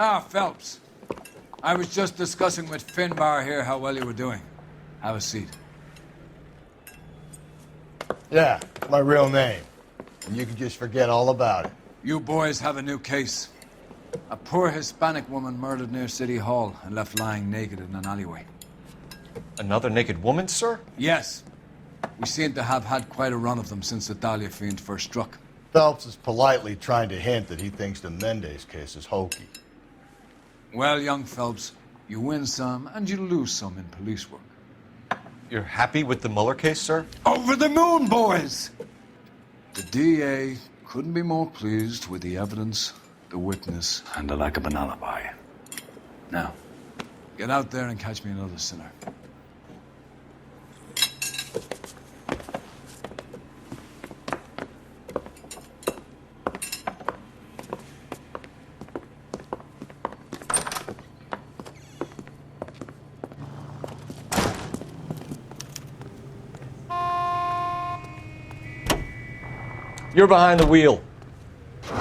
Ah, Phelps. I was just discussing with Finbar here how well you were doing. Have a seat. Yeah, my real name. And you can just forget all about it. You boys have a new case. A poor Hispanic woman murdered near City Hall and left lying naked in an alleyway. Another naked woman, sir? Yes. We seem to have had quite a run of them since the Dahlia fiend first struck. Phelps is politely trying to hint that he thinks the Mendez case is hokey. Well, young Phelps, you win some and you lose some in police work. You're happy with the Mueller case, sir? Over the moon, boys! The DA couldn't be more pleased with the evidence, the witness, and the lack of an alibi. Now, get out there and catch me another sinner. You're behind the wheel. You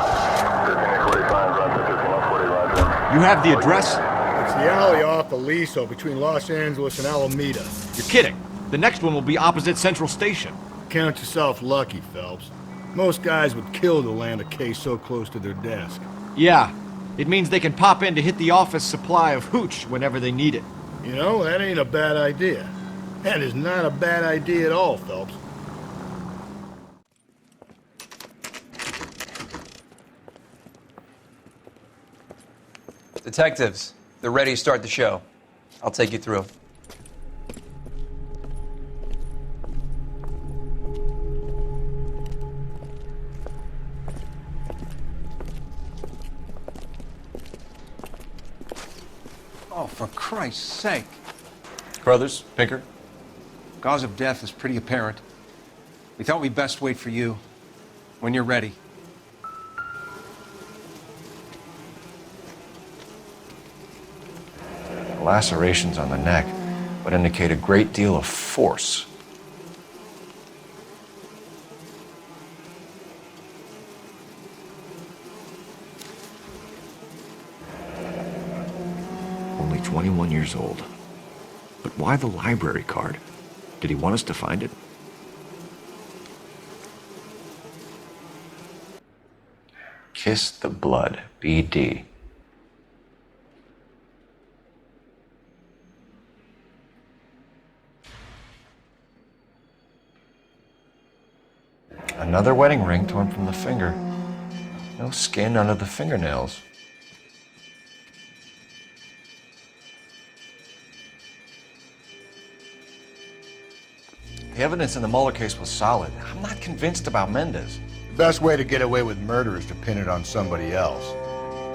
have the address? It's the alley off Aliso between Los Angeles and Alameda. You're kidding. The next one will be opposite Central Station. Count yourself lucky, Phelps. Most guys would kill to land a case so close to their desk. Yeah. It means they can pop in to hit the office supply of hooch whenever they need it. You know, that ain't a bad idea. That is not a bad idea at all, Phelps. Detectives, they're ready to start the show. I'll take you through. Oh, for Christ's sake. Crothers, Pinker. Cause of death is pretty apparent. We thought we'd best wait for you. When you're ready. Lacerations on the neck would indicate a great deal of force. Only 21 years old. But why the library card? Did he want us to find it? Kiss the blood, BD. Another wedding ring torn from the finger. No skin under the fingernails. The evidence in the Mueller case was solid. I'm not convinced about Mendez. The best way to get away with murder is to pin it on somebody else.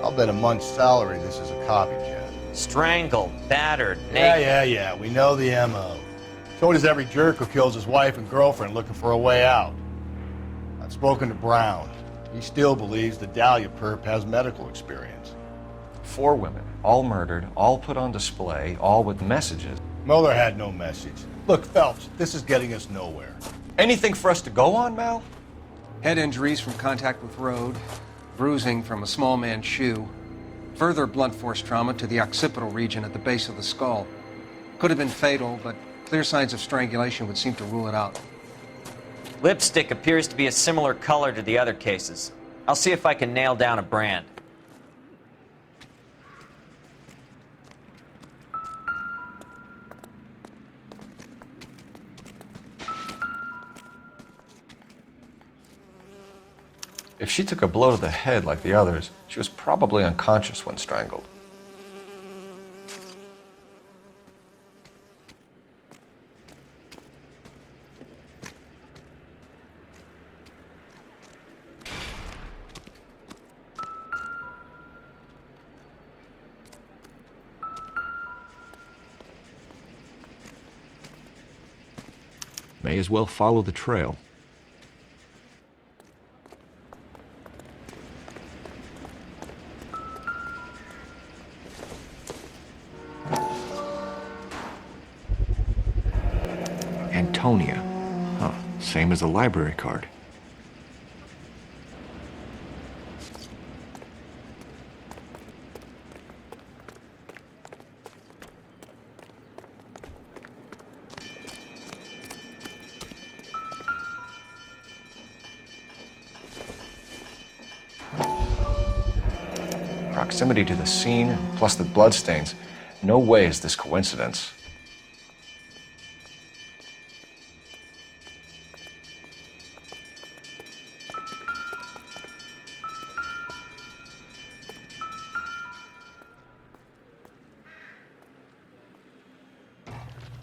I'll bet a month's salary this is a copycat. Strangled, battered, naked. Yeah. We know the M.O. So does every jerk who kills his wife and girlfriend looking for a way out. I've spoken to Brown. He still believes the Dahlia perp has medical experience. 4 women, all murdered, all put on display, all with messages. Mueller had no message. Look, Phelps, this is getting us nowhere. Anything for us to go on, Mal? Head injuries from contact with road, bruising from a small man's shoe, further blunt force trauma to the occipital region at the base of the skull. Could have been fatal, but clear signs of strangulation would seem to rule it out. Lipstick appears to be a similar color to the other cases. I'll see if I can nail down a brand. If she took a blow to the head like the others, she was probably unconscious when strangled. May as well follow the trail. Antonia. Huh, same as the library card. proximity to the scene, plus the bloodstains, no way is this coincidence.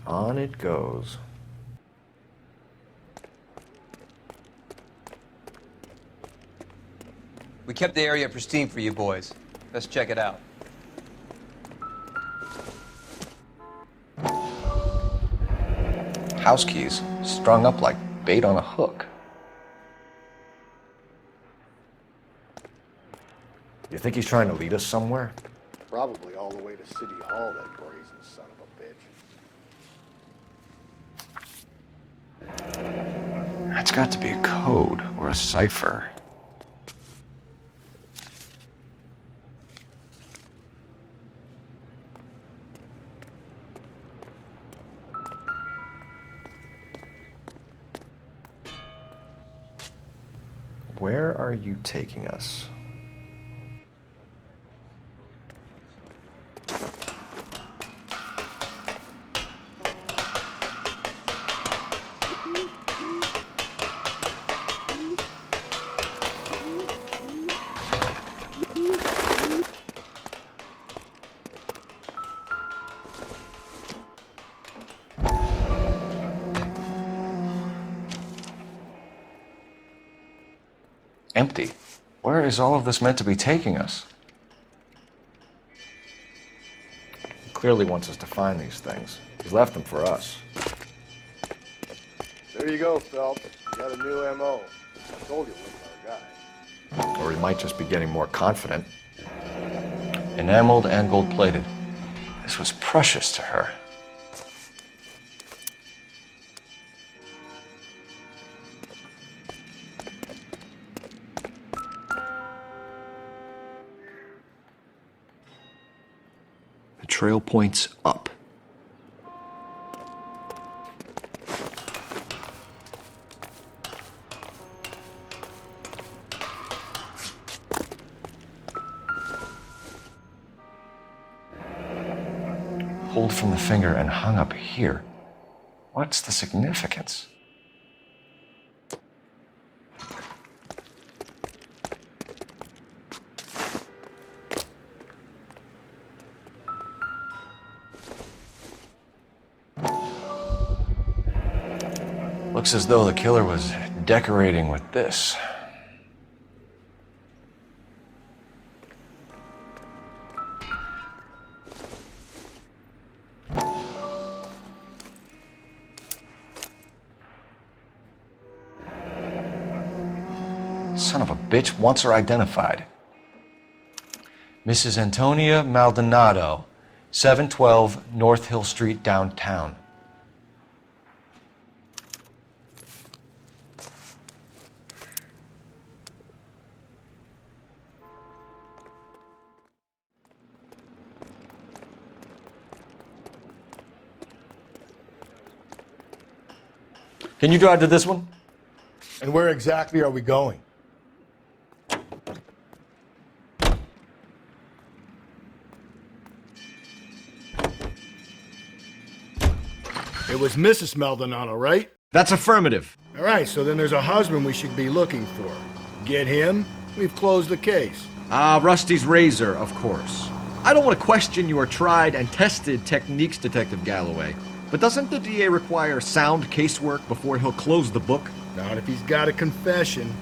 On it goes. We kept the area pristine for you boys. Let's check it out. House keys, strung up like bait on a hook. You think he's trying to lead us somewhere? Probably all the way to City Hall, that brazen son of a bitch. That's got to be a code or a cipher. Where are you taking us? Empty. Where is all of this meant to be taking us? He clearly wants us to find these things. He's left them for us. There you go, Phelps. You got a new M.O. I told you it was our guy. Or he might just be getting more confident. Enameled and gold-plated. This was precious to her. The trail points up. Pulled from the finger and hung up here. What's the significance? Looks as though the killer was decorating with this. Son of a bitch wants her identified. Mrs. Antonia Maldonado, 712 North Hill Street, downtown. Can you drive to this one? And where exactly are we going? It was Mrs. Maldonado, right? That's affirmative. All right, so then there's a husband we should be looking for. Get him, we've closed the case. Rusty's razor, of course. I don't want to question your tried and tested techniques, Detective Galloway. But doesn't the DA require sound casework before he'll close the book? Not if he's got a confession.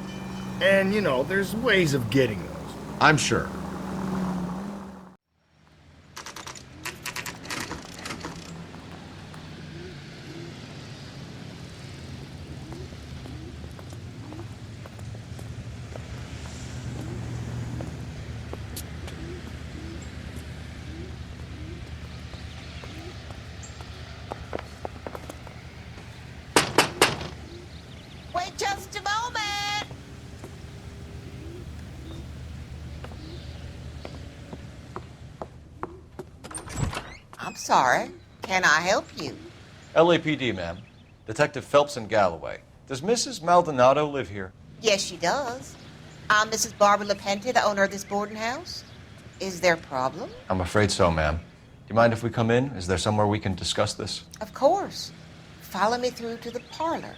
And, you know, there's ways of getting those. I'm sure. Wait just a moment. I'm sorry. Can I help you? LAPD, ma'am. Detective Phelps and Galloway. Does Mrs. Maldonado live here? Yes, she does. I'm Mrs. Barbara Lapenti, the owner of this boarding house. Is there a problem? I'm afraid so, ma'am. Do you mind if we come in? Is there somewhere we can discuss this? Of course. Follow me through to the parlor.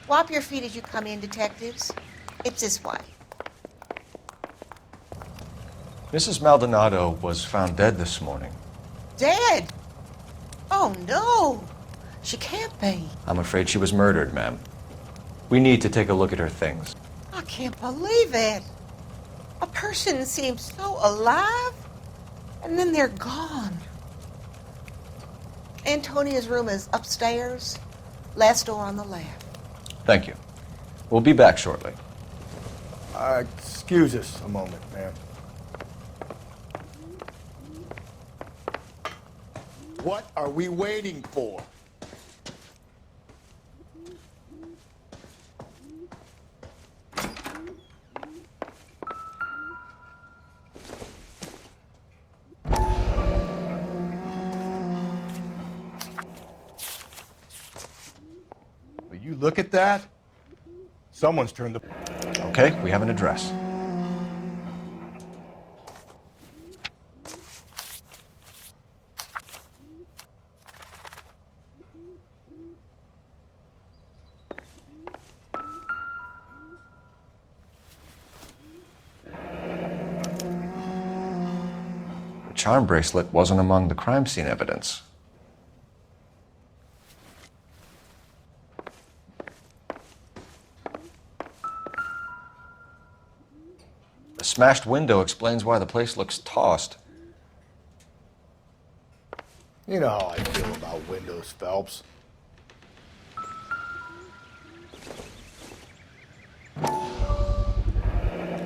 Wipe your feet as you come in, detectives. It's this way. Mrs. Maldonado was found dead this morning. Dead? Oh, no. She can't be. I'm afraid she was murdered, ma'am. We need to take a look at her things. I can't believe it. A person seems so alive, and then they're gone. Antonia's room is upstairs, last door on the left. Thank you. We'll be back shortly. Excuse us a moment, ma'am. What are we waiting for? Will you look at that? Someone's turned the... Okay, we have an address. The charm bracelet wasn't among the crime scene evidence. The smashed window explains why the place looks tossed. You know how I feel about windows, Phelps.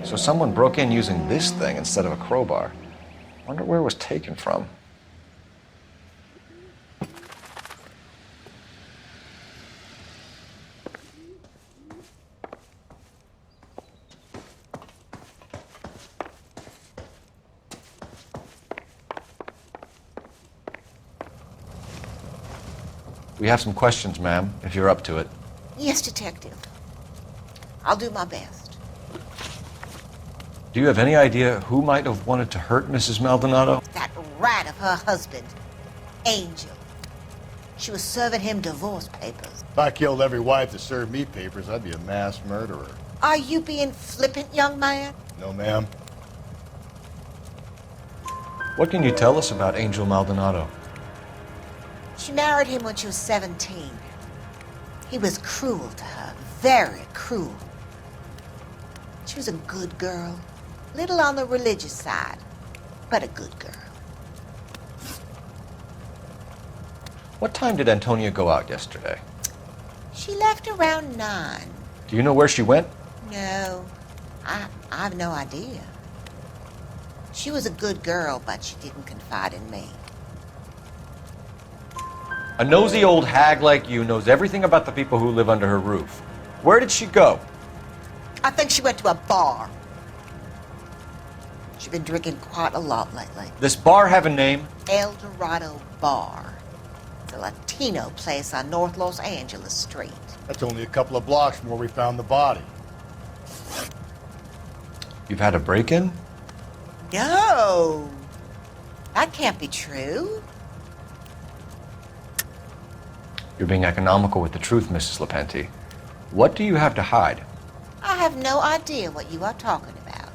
So someone broke in using this thing instead of a crowbar. Wonder where it was taken from. We have some questions, ma'am, if you're up to it. Yes, detective. I'll do my best. Do you have any idea who might have wanted to hurt Mrs. Maldonado? That rat of her husband, Angel. She was serving him divorce papers. If I killed every wife that served me papers, I'd be a mass murderer. Are you being flippant, young man? No, ma'am. What can you tell us about Angel Maldonado? She married him when she was 17. He was cruel to her, very cruel. She was a good girl, little on the religious side, but a good girl. What time did Antonia go out yesterday? She left around 9. Do you know where she went? No, I have no idea. She was a good girl, but she didn't confide in me. A nosy old hag like you knows everything about the people who live under her roof. Where did she go? I think she went to a bar. She's been drinking quite a lot lately. This bar have a name? El Dorado Bar. It's a Latino place on North Los Angeles Street. That's only a couple of blocks from where we found the body. You've had a break-in? No! That can't be true. You're being economical with the truth, Mrs. Lapenti. What do you have to hide? I have no idea what you are talking about.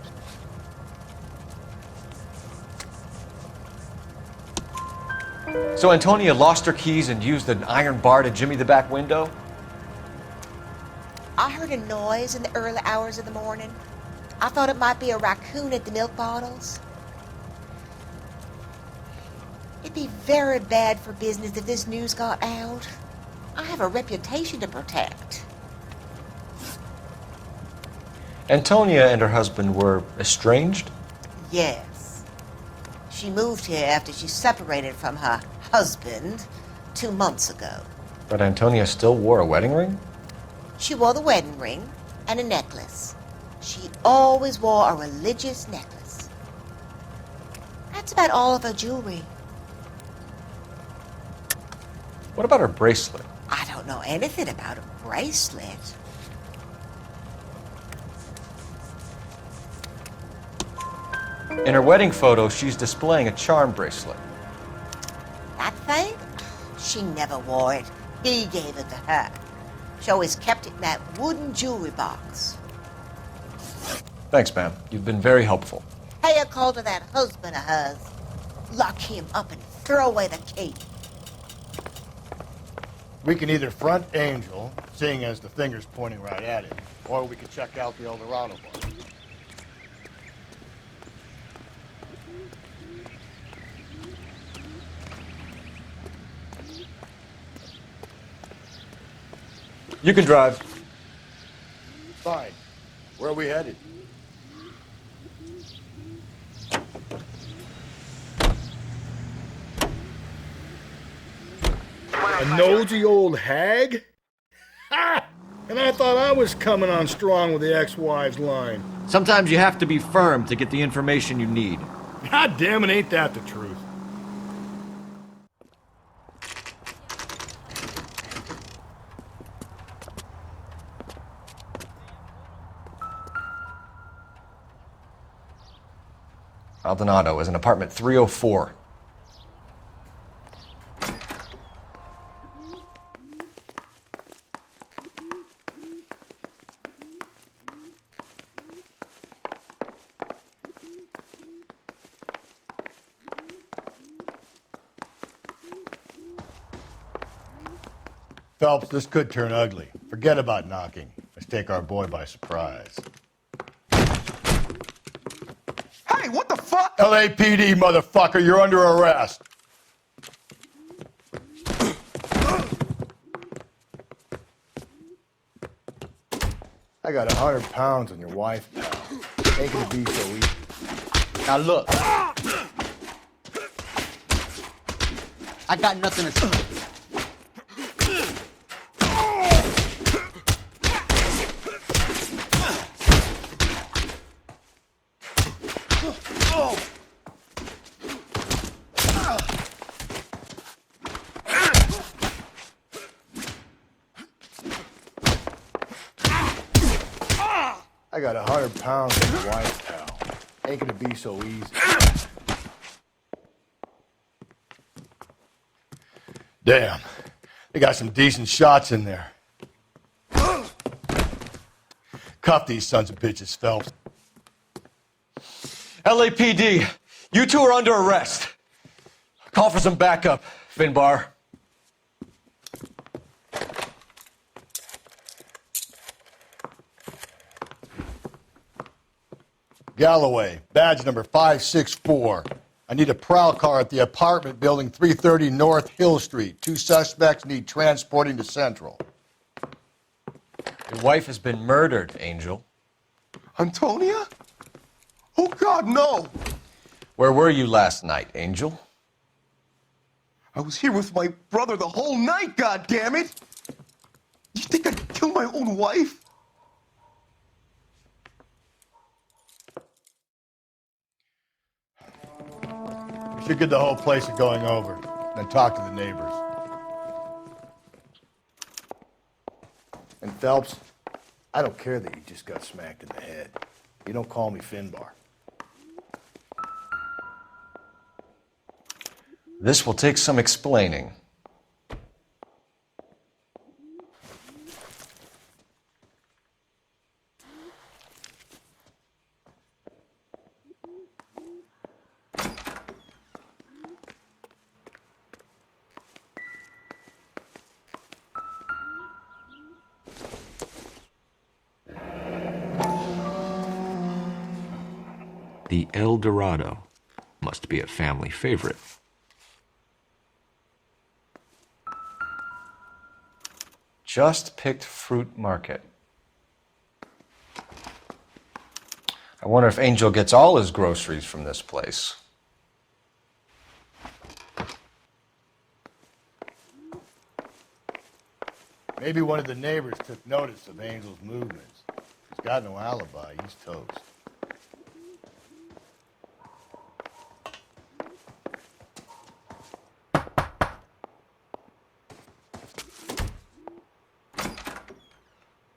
So Antonia lost her keys and used an iron bar to jimmy the back window? I heard a noise in the early hours of the morning. I thought it might be a raccoon at the milk bottles. It'd be very bad for business if this news got out. I have a reputation to protect. Antonia and her husband were estranged? Yes. She moved here after she separated from her husband 2 months ago. But Antonia still wore a wedding ring? She wore the wedding ring and a necklace. She always wore a religious necklace. That's about all of her jewelry. What about her bracelet? I don't know anything about a bracelet. In her wedding photo, she's displaying a charm bracelet. That thing? She never wore it. He gave it to her. She always kept it in that wooden jewelry box. Thanks, ma'am. You've been very helpful. Pay a call to that husband of hers. Lock him up and throw away the key. We can either front Angel, seeing as the finger's pointing right at him, or we can check out the El Dorado bar. You can drive. Fine. Where are we headed? A nosy old hag? Ha! And I thought I was coming on strong with the ex-wives line. Sometimes you have to be firm to get the information you need. God damn it, ain't that the truth? Maldonado is in apartment 304. Phelps, this could turn ugly. Forget about knocking. Let's take our boy by surprise. Hey, what the fuck? LAPD, motherfucker, you're under arrest. I got 100 pounds on your wife, pal. Ain't gonna be so easy. Now look. I got nothing to say. I got 100 pounds on your wife, pal. Ain't gonna be so easy. Damn. They got some decent shots in there. Cuff these sons of bitches, Phelps. LAPD, you two are under arrest. Call for some backup, Finbar. Galloway, badge number 564. I need a prowl car at the apartment building 330 North Hill Street. 2 suspects need transporting to Central. Your wife has been murdered, Angel. Antonia? Oh, God, no! Where were you last night, Angel? I was here with my brother the whole night, God damn it! You think I'd kill my own wife? We should get the whole place going over, then talk to the neighbors. And Phelps, I don't care that you just got smacked in the head. You don't call me Finbar. This will take some explaining. The El Dorado must be a family favorite. Just picked fruit market. I wonder if Angel gets all his groceries from this place. Maybe one of the neighbors took notice of Angel's movements. He's got no alibi. He's toast.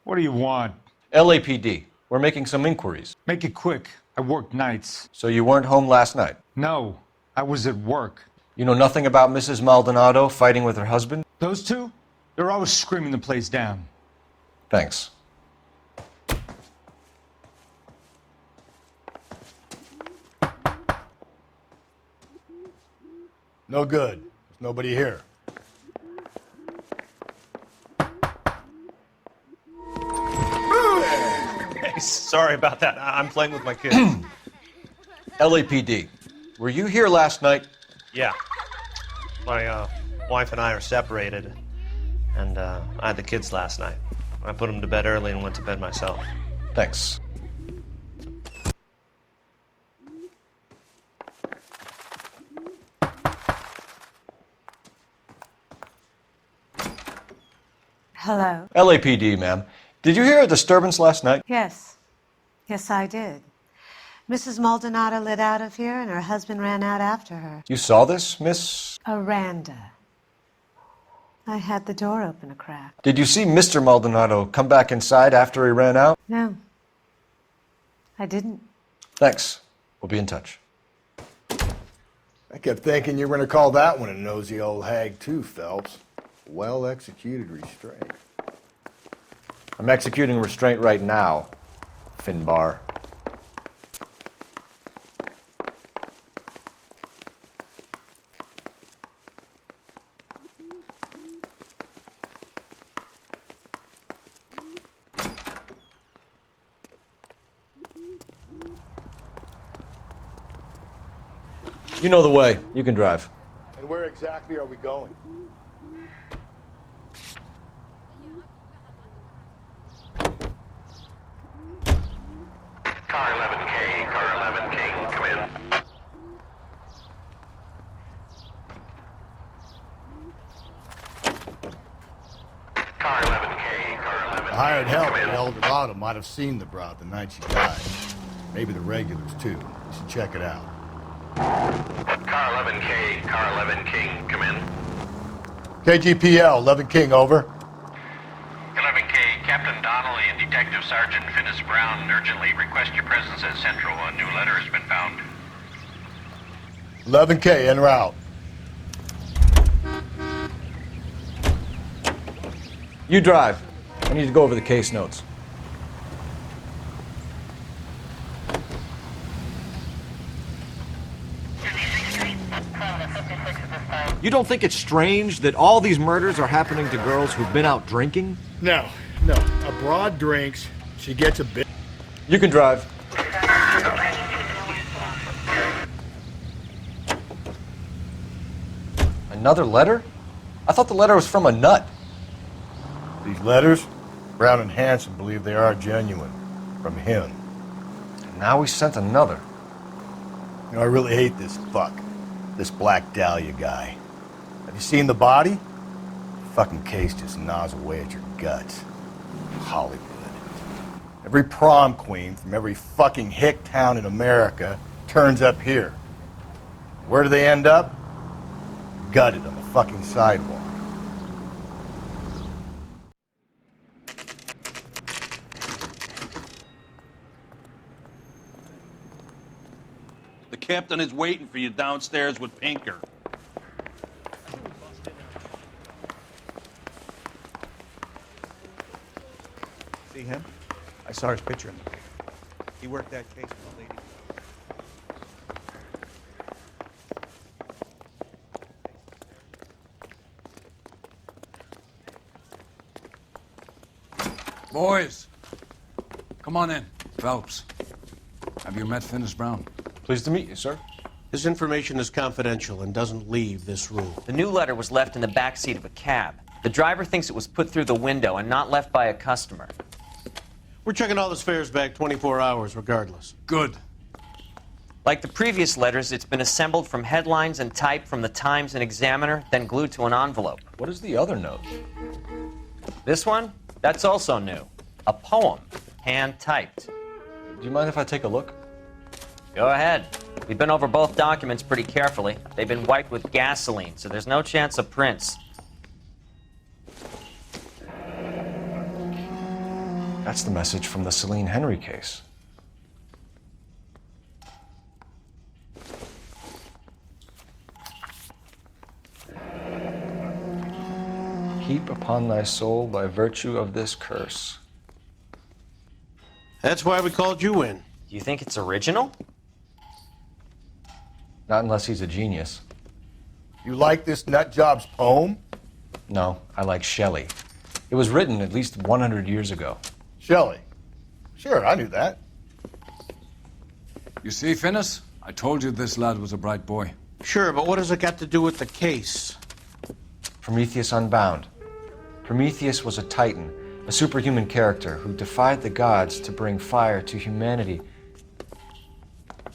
What do you want? LAPD, we're making some inquiries. Make it quick. I worked nights. So you weren't home last night? No, I was at work. You know nothing about Mrs. Maldonado fighting with her husband? Those two? They're always screaming the place down. Thanks. No good. There's nobody here. Sorry about that. I'm playing with my kids. LAPD, were you here last night? Yeah. My wife and I are separated, and I had the kids last night. I put them to bed early and went to bed myself. Thanks. Hello. LAPD, ma'am. Did you hear a disturbance last night? Yes. Yes, I did. Mrs. Maldonado lit out of here, and her husband ran out after her. You saw this, Miss? Aranda. I had the door open a crack. Did you see Mr. Maldonado come back inside after he ran out? No. I didn't. Thanks. We'll be in touch. I kept thinking you were going to call that one a nosy old hag too, Phelps. Well-executed restraint. I'm executing restraint right now, Finbar. You know the way. You can drive. And where exactly are we going? Car 11K, car 11K, come in. Car 11K, car 11K. The hired help at El Dorado might have seen the broad the night she died. Maybe the regulars too. You should check it out. Car 11K, car 11 King, come in. KGPL, 11 King, over. 11K, Captain Donnelly and Detective Sergeant Finnis Brown urgently request your presence at Central. A new letter has been found. 11K, en route. You drive. I need to go over the case notes. You don't think it's strange that all these murders are happening to girls who've been out drinking? No. A broad drinks, she gets a bit. You can drive. Another letter? I thought the letter was from a nut. These letters, Brown and Hanson believe they are genuine. From him. And now we sent another. You know, I really hate this fuck. This Black Dahlia guy. Have you seen the body? The fucking case just gnaws away at your guts. Hollywood. Every prom queen from every fucking hick town in America turns up here. Where do they end up? Gutted on the fucking sidewalk. The captain is waiting for you downstairs with Pinker. See him? I saw his picture. He worked that case with the lady. Boys, come on in. Phelps, have you met Finnis Brown? Pleased to meet you, sir. This information is confidential and doesn't leave this room. The new letter was left in the back seat of a cab. The driver thinks it was put through the window and not left by a customer. We're checking all this fares back 24 hours regardless. Good. Like the previous letters, it's been assembled from headlines and type from the Times and Examiner, then glued to an envelope. What is the other note? This one? That's also new. A poem, hand-typed. Do you mind if I take a look? Go ahead. We've been over both documents pretty carefully. They've been wiped with gasoline, so there's no chance of prints. That's the message from the Celine Henry case. heap upon thy soul by virtue of this curse. That's why we called you in. Do you think it's original? Not unless he's a genius. You like this nutjob's poem? No, I like Shelley. It was written at least 100 years ago. Shelley? Sure, I knew that. You see, Finnis? I told you this lad was a bright boy. Sure, but what has it got to do with the case? Prometheus Unbound. Prometheus was a titan, a superhuman character who defied the gods to bring fire to humanity.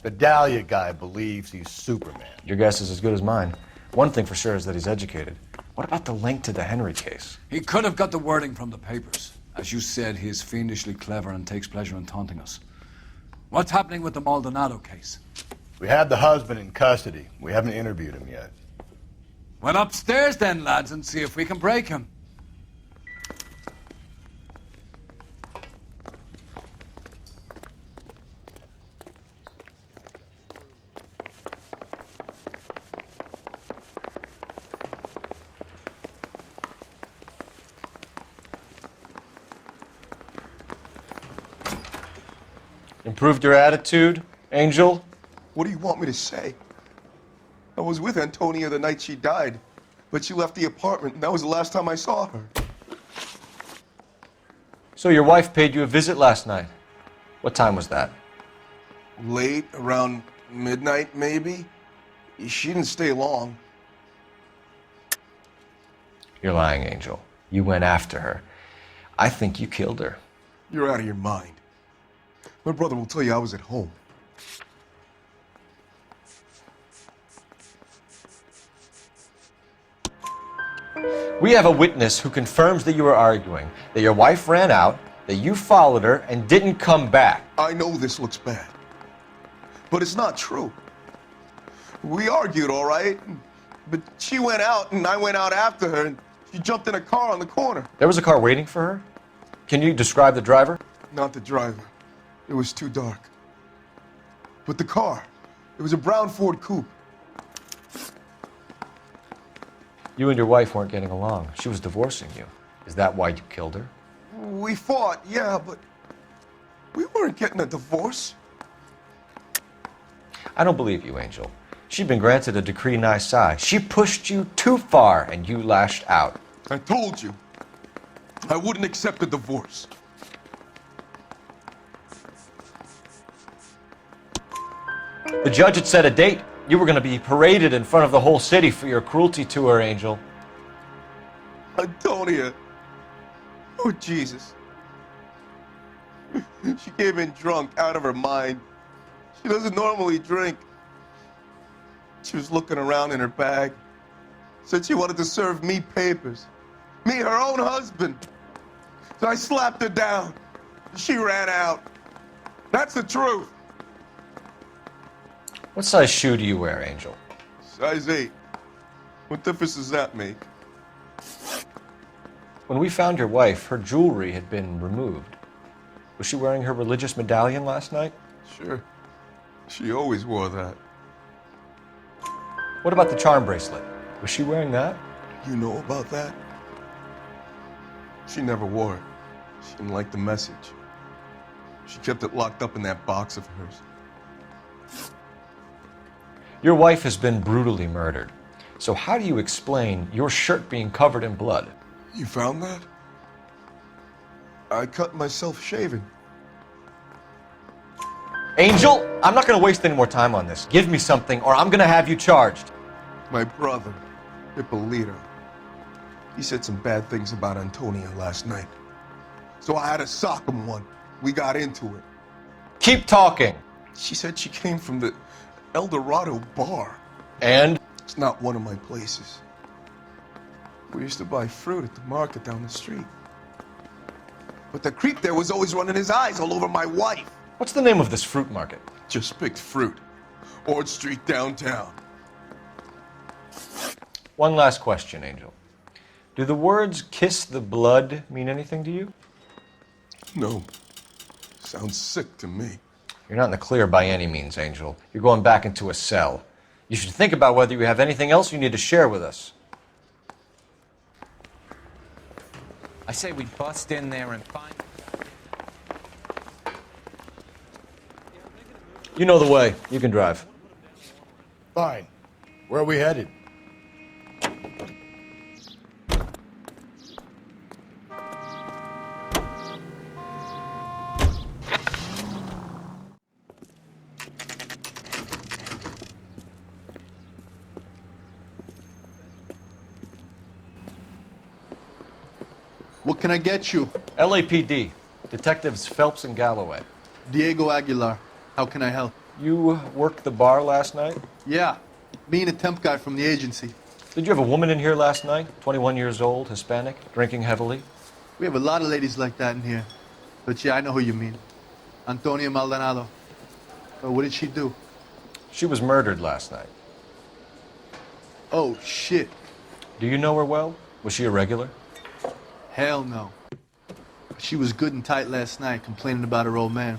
The Dahlia guy believes he's Superman. Your guess is as good as mine. One thing for sure is that he's educated. What about the link to the Henry case? He could have got the wording from the papers. As you said, he is fiendishly clever and takes pleasure in taunting us. What's happening with the Maldonado case? We have the husband in custody. We haven't interviewed him yet. Well, upstairs then, lads, and see if we can break him. Improved your attitude, Angel? What do you want me to say? I was with Antonia the night she died, but she left the apartment, and that was the last time I saw her. So your wife paid you a visit last night. What time was that? Late, around midnight, maybe? She didn't stay long. You're lying, Angel. You went after her. I think you killed her. You're out of your mind. My brother will tell you I was at home. We have a witness who confirms that you were arguing, that your wife ran out, that you followed her, and didn't come back. I know this looks bad, but it's not true. We argued, all right, but she went out and I went out after her, and she jumped in a car on the corner. There was a car waiting for her? Can you describe the driver? Not the driver. It was too dark. But the car, it was a brown Ford coupe. You and your wife weren't getting along. She was divorcing you. Is that why you killed her? We fought, yeah, but we weren't getting a divorce. I don't believe you, Angel. She'd been granted a decree nisi. She pushed you too far, and you lashed out. I told you, I wouldn't accept a divorce. The judge had set a date. You were going to be paraded in front of the whole city for your cruelty to her, Angel. Antonia. Oh, Jesus. She came in drunk, out of her mind. She doesn't normally drink. She was looking around in her bag. Said she wanted to serve me papers. Me, her own husband. So I slapped her down. She ran out. That's the truth. What size shoe do you wear, Angel? Size 8. What difference does that make? When we found your wife, her jewelry had been removed. Was she wearing her religious medallion last night? Sure. She always wore that. What about the charm bracelet? Was she wearing that? You know about that? She never wore it. She didn't like the message. She kept it locked up in that box of hers. Your wife has been brutally murdered. So how do you explain your shirt being covered in blood? You found that? I cut myself shaving. Angel, I'm not going to waste any more time on this. Give me something or I'm going to have you charged. My brother, Ippolito, he said some bad things about Antonia last night. So I had to sock him one. We got into it. Keep talking. She said she came from the El Dorado bar. And? It's not one of my places. We used to buy fruit at the market down the street. But the creep there was always running his eyes all over my wife. What's the name of this fruit market? Just picked fruit. Ord Street downtown. One last question, Angel. Do the words kiss the blood mean anything to you? No. Sounds sick to me. You're not in the clear by any means, Angel. You're going back into a cell. You should think about whether you have anything else you need to share with us. I say we bust in there and find... You know the way. You can drive. Fine. Where are we headed? What can I get you? LAPD. Detectives Phelps and Galloway. Diego Aguilar. How can I help? You worked the bar last night? Yeah. Me and a temp guy from the agency. Did you have a woman in here last night? 21 years old, Hispanic, drinking heavily? We have a lot of ladies like that in here. But yeah, I know who you mean. Antonia Maldonado. What did she do? She was murdered last night. Oh, shit. Do you know her well? Was she a regular? Hell no. She was good and tight last night, complaining about her old man.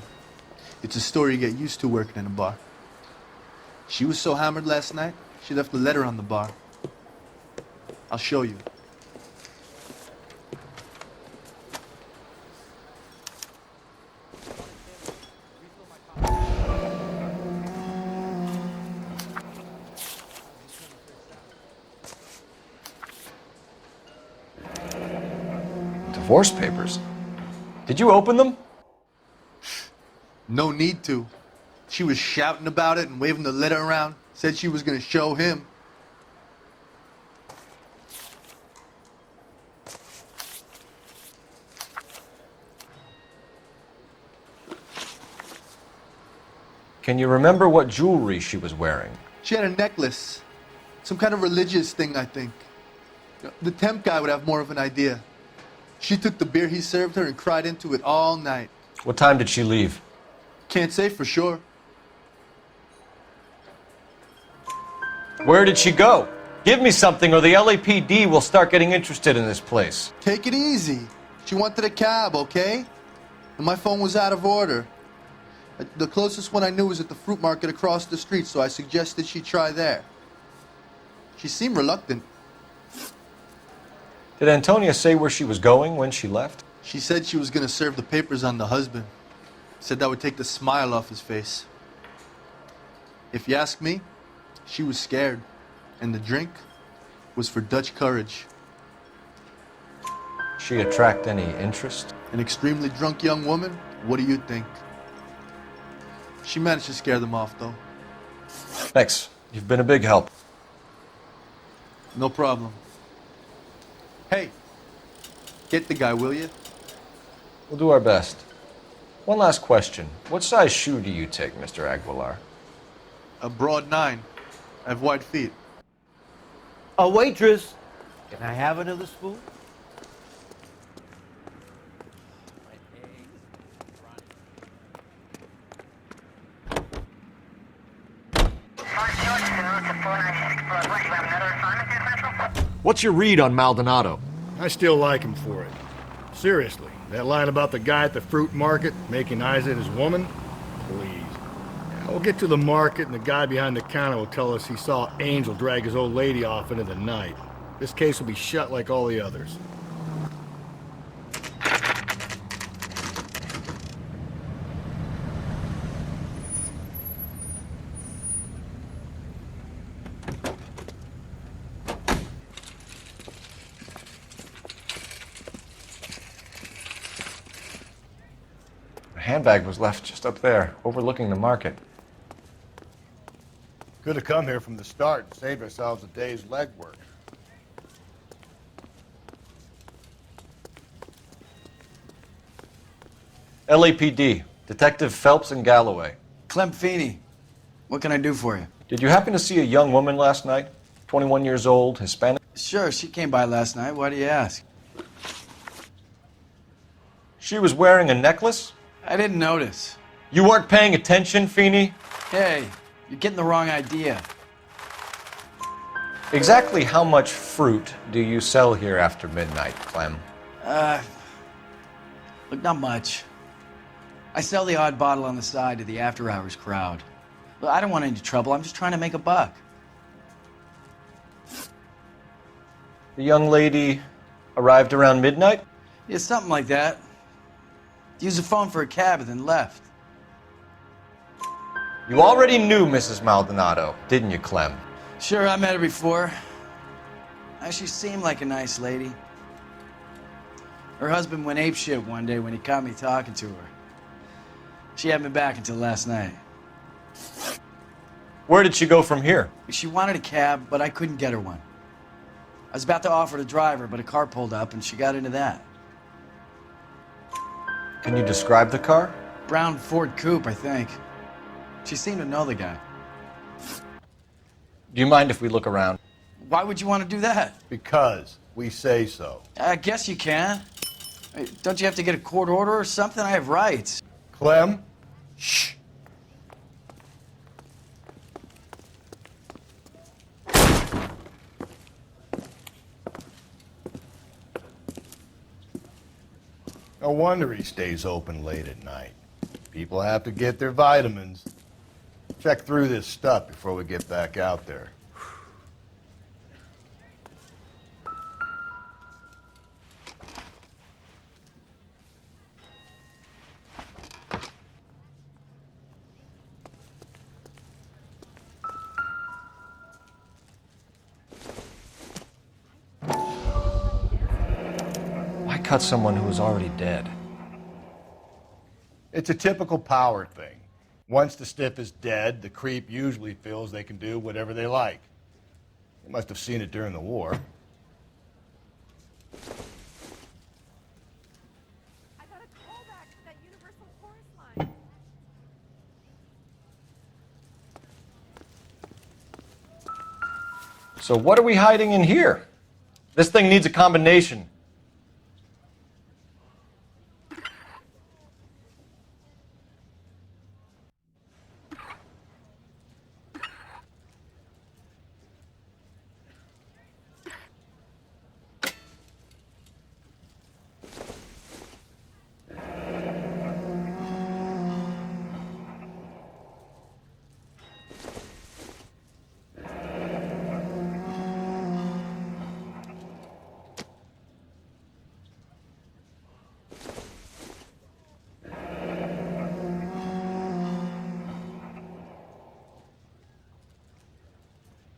It's a story you get used to working in a bar. She was so hammered last night, she left a letter on the bar. I'll show you. Divorce papers? Did you open them? No need to. She was shouting about it and waving the letter around. Said she was going to show him. Can you remember what jewelry she was wearing? She had a necklace. Some kind of religious thing, I think. The temp guy would have more of an idea. She took the beer he served her and cried into it all night. What time did she leave? Can't say for sure. Where did she go? Give me something or the LAPD will start getting interested in this place. Take it easy. She wanted a cab, okay? And my phone was out of order. The closest one I knew was at the fruit market across the street, so I suggested she try there. She seemed reluctant. Did Antonia say where she was going when she left? She said she was going to serve the papers on the husband. Said that would take the smile off his face. If you ask me, she was scared. And the drink was for Dutch courage. She attract any interest? An extremely drunk young woman? What do you think? She managed to scare them off, though. Thanks. You've been a big help. No problem. Hey, get the guy, will you? We'll do our best. One last question. What size shoe do you take, Mr. Aguilar? A broad 9. I have wide feet. A waitress. Can I have another spoon? What's your read on Maldonado? I still like him for it. Seriously, that line about the guy at the fruit market making eyes at his woman? Please. We'll get to the market and the guy behind the counter will tell us he saw Angel drag his old lady off into the night. This case will be shut like all the others. The handbag was left just up there, overlooking the market. Could have come here from the start and saved ourselves a day's legwork. LAPD, Detective Phelps and Galloway. Clem Feeney. What can I do for you? Did you happen to see a young woman last night? 21 years old, Hispanic? Sure, she came by last night. Why do you ask? She was wearing a necklace? I didn't notice. You weren't paying attention, Feeney? Hey, you're getting the wrong idea. Exactly how much fruit do you sell here after midnight, Clem? Look, not much. I sell the odd bottle on the side to the after-hours crowd. Look, I don't want any trouble. I'm just trying to make a buck. The young lady arrived around midnight? Yeah, something like that. Used the phone for a cab and then left. You already knew Mrs. Maldonado, didn't you, Clem? Sure, I met her before. She seemed like a nice lady. Her husband went apeshit one day when he caught me talking to her. She had me back until last night. Where did she go from here? She wanted a cab, but I couldn't get her one. I was about to offer to drive her, but a car pulled up and she got into that. Can you describe the car? Brown Ford Coupe, I think. She seemed to know the guy. Do you mind if we look around? Why would you want to do that? Because we say so. I guess you can. Don't you have to get a court order or something? I have rights. Clem? Shh. No wonder he stays open late at night. People have to get their vitamins. Check through this stuff before we get back out there. Why cut someone who was already dead? It's a typical power thing. Once the stiff is dead, the creep usually feels they can do whatever they like. You must have seen it during the war. So what are we hiding in here? This thing needs a combination.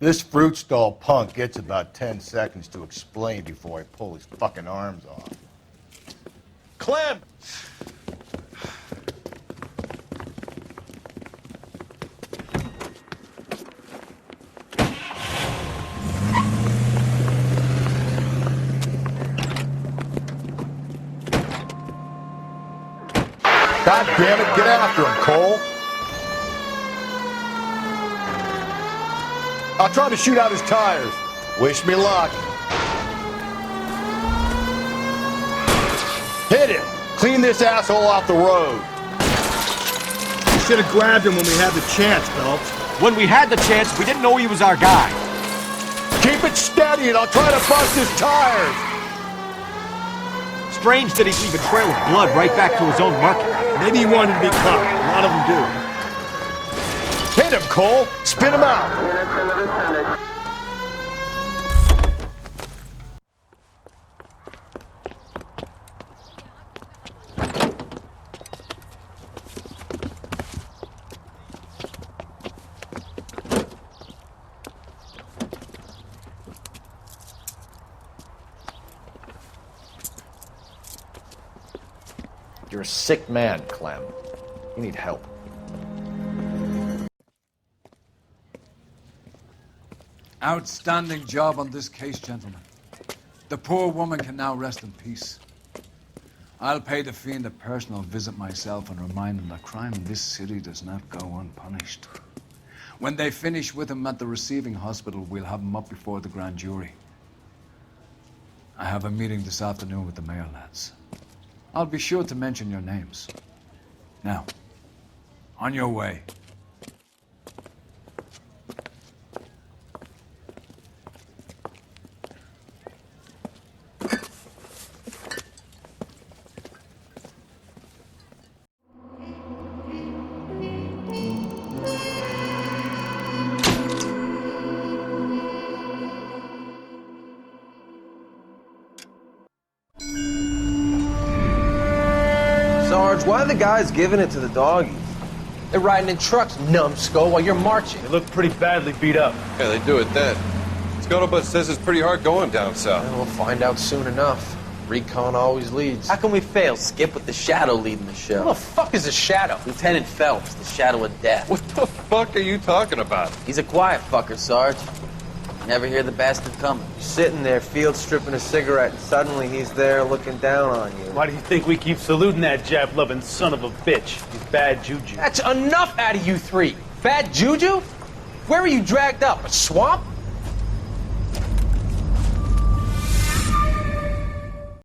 This fruit stall punk gets about 10 seconds to explain before I pull his fucking arms off. Clem! God damn it, get after him, Cole! I'll try to shoot out his tires. Wish me luck. Hit him! Clean this asshole off the road. You should have grabbed him when we had the chance, Phelps. When we had the chance, we didn't know he was our guy. Keep it steady and I'll try to bust his tires. Strange that he'd leave a trail of blood right back to his own market. Maybe he wanted to be caught. A lot of them do. Hit him, Cole! Spin him out! You're a sick man, Clem. You need help. Outstanding job on this case, gentlemen. The poor woman can now rest in peace. I'll pay the fiend a personal visit myself and remind him that crime in this city does not go unpunished. When they finish with him at the receiving hospital, we'll have him up before the grand jury. I have a meeting this afternoon with the mayor lads. I'll be sure to mention your names. Now, on your way. Sarge, why are the guys giving it to the doggies? They're riding in trucks, numbskull, while you're marching. They look pretty badly beat up. Yeah, they do it then. Scuttlebutt says it's pretty hard going down south. We'll find out soon enough. Recon always leads. How can we fail, Skip, with the Shadow leading the show? Who the fuck is a Shadow? Lieutenant Phelps, the Shadow of Death. What the fuck are you talking about? He's a quiet fucker, Sarge. Never hear the bastard coming. You're sitting there, field stripping a cigarette, and suddenly he's there looking down on you. Why do you think we keep saluting that Jap-loving son of a bitch? He's bad juju. That's enough out of you three. Bad juju? Where were you dragged up? A swamp?